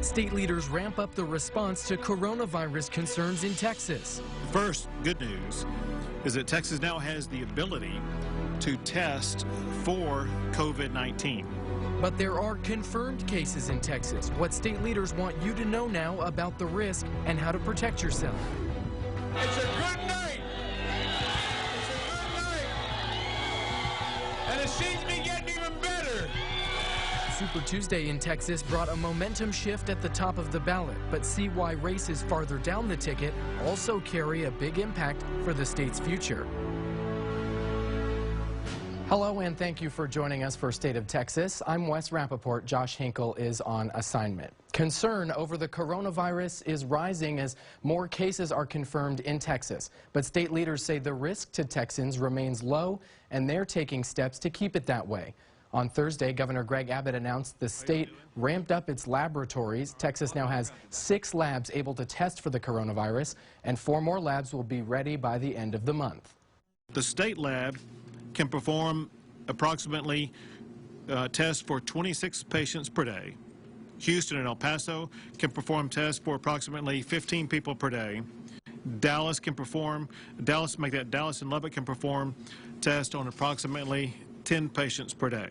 State leaders ramp up the response to coronavirus concerns in Texas. First, good news is that Texas now has the ability to test for COVID-19. But there are confirmed cases in Texas. What state leaders want you to know now about the risk and how to protect yourself. It's a good night. It's a good night. And it seems to be getting even better. Super Tuesday in Texas brought a momentum shift at the top of the ballot, but see why races farther down the ticket also carry a big impact for the state's future. Hello and thank you for joining us for State of Texas. I'm Wes Rappaport. Josh Hinkle is on assignment. Concern over the coronavirus is rising as more cases are confirmed in Texas. But state leaders say the risk to Texans remains low and they're taking steps to keep it that way. On Thursday, Governor Greg Abbott announced the state ramped up its laboratories. Texas now has 6 labs able to test for the coronavirus, and 4 more labs will be ready by the end of the month. The state lab can perform approximately tests for 26 patients per day. Houston and El Paso can perform tests for approximately 15 people per day. Dallas and Lubbock can perform tests on approximately 10 patients per day.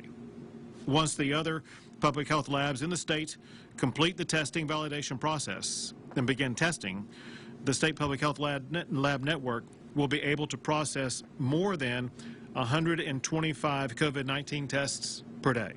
Once the other public health labs in the state complete the testing validation process and begin testing, the state public health lab network will be able to process more than 125 COVID-19 tests per day.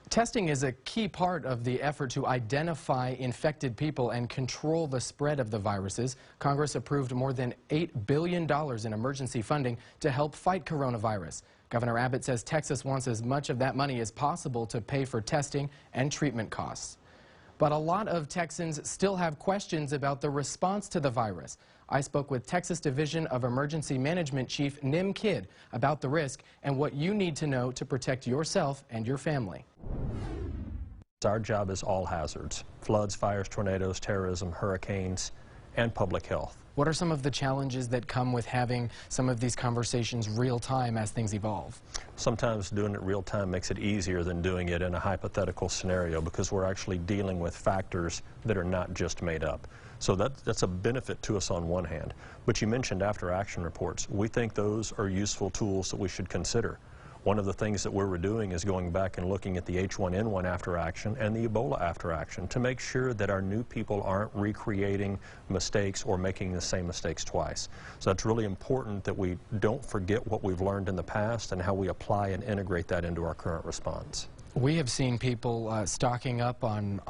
Testing is a key part of the effort to identify infected people and control the spread of the viruses. Congress approved more than $8 billion in emergency funding to help fight coronavirus. Governor Abbott says Texas wants as much of that money as possible to pay for testing and treatment costs. But a lot of Texans still have questions about the response to the virus. I spoke with Texas Division of Emergency Management Chief Nim Kidd about the risk and what you need to know to protect yourself and your family. Our job is all hazards: floods, fires, tornadoes, terrorism, hurricanes, and public health. What are some of the challenges that come with having some of these conversations real time as things evolve? Sometimes doing it real time makes it easier than doing it in a hypothetical scenario because we're actually dealing with factors that are not just made up. So that's a benefit to us on one hand. But you mentioned after action reports. We think those are useful tools that we should consider. One of the things that we're doing is going back and looking at the H1N1 after action and the Ebola after action to make sure that our new people aren't recreating mistakes or making the same mistakes twice. So that's really important that we don't forget what we've learned in the past and how we apply and integrate that into our current response. We have seen people stocking up on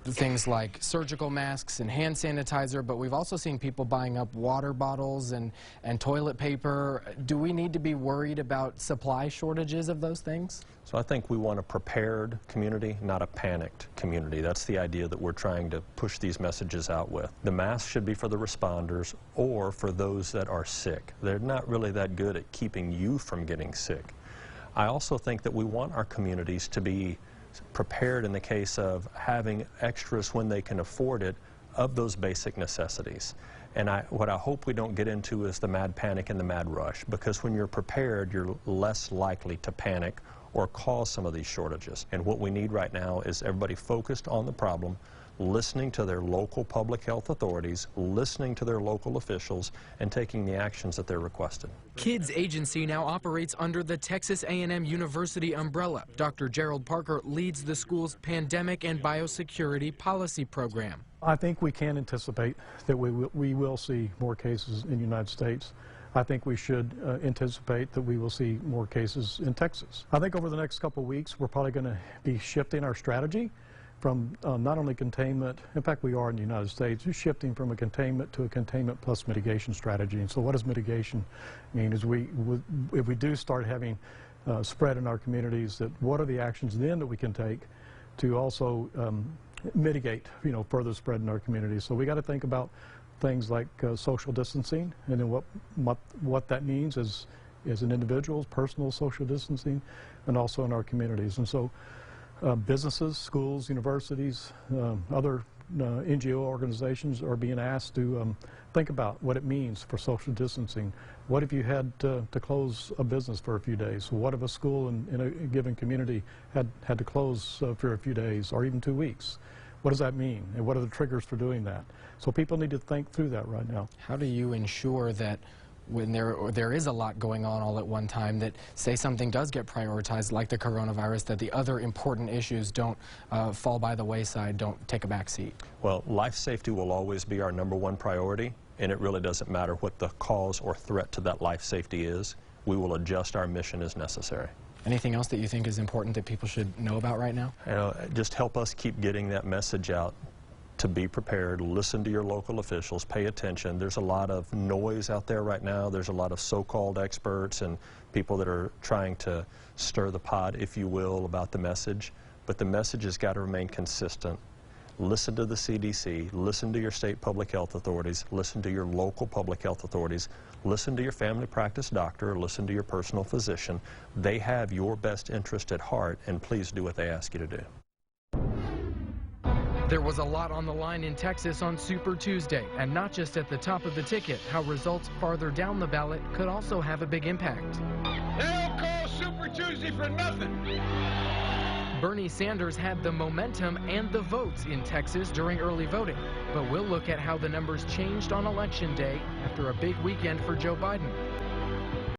things like surgical masks and hand sanitizer, but we've also seen people buying up water bottles and toilet paper. Do we need to be worried about supply shortages of those things? So I think we want a prepared community, not a panicked community. That's the idea that we're trying to push these messages out with. The mask should be for the responders or for those that are sick. They're not really that good at keeping you from getting sick. I also think that we want our communities to be prepared in the case of having extras when they can afford it of those basic necessities. And what I hope we don't get into is the mad panic and the mad rush, because when you're prepared, you're less likely to panic or cause some of these shortages. And what we need right now is everybody focused on the problem, listening to their local public health authorities, listening to their local officials, and taking the actions that they're requested. Kids Agency now operates under the Texas A&M University umbrella. Dr. Gerald Parker leads the school's pandemic and biosecurity policy program. I think we can anticipate that we will see more cases in the United States. I think we should anticipate that we will see more cases in Texas. I think over the next couple of weeks, we're probably going to be shifting our strategy from not only containment, in fact we are in the United States, we're shifting from a containment to a containment plus mitigation strategy. And so what does mitigation mean? Is if we do start having spread in our communities, that what are the actions then that we can take to also mitigate, further spread in our communities? So we got to think about things like social distancing, and then what that means as an individual, personal social distancing, and also in our communities. And so businesses, schools, universities, other NGO organizations are being asked to think about what it means for social distancing. What if you had to close a business for a few days? What if a school in a given community had to close for a few days or even 2 weeks? What does that mean? And what are the triggers for doing that? So people need to think through that right now. How do you ensure that when there is a lot going on all at one time, that say something does get prioritized like the coronavirus, that the other important issues don't fall by the wayside, don't take a back seat? Well, life safety will always be our #1 priority, and it really doesn't matter what the cause or threat to that life safety is. We will adjust our mission as necessary. Anything else that you think is important that people should know about right now? Just help us keep getting that message out to be prepared, listen to your local officials, pay attention. There's a lot of noise out there right now. There's a lot of so-called experts and people that are trying to stir the pot, if you will, about the message. But the message has got to remain consistent. Listen to the CDC, listen to your state public health authorities, listen to your local public health authorities, listen to your family practice doctor, listen to your personal physician. They have your best interest at heart, and please do what they ask you to do. There was a lot on the line in Texas on Super Tuesday, and not just at the top of the ticket. How results farther down the ballot could also have a big impact. They don't call Super Tuesday for nothing. Bernie Sanders had the momentum and the votes in Texas during early voting, but we'll look at how the numbers changed on Election Day after a big weekend for Joe Biden.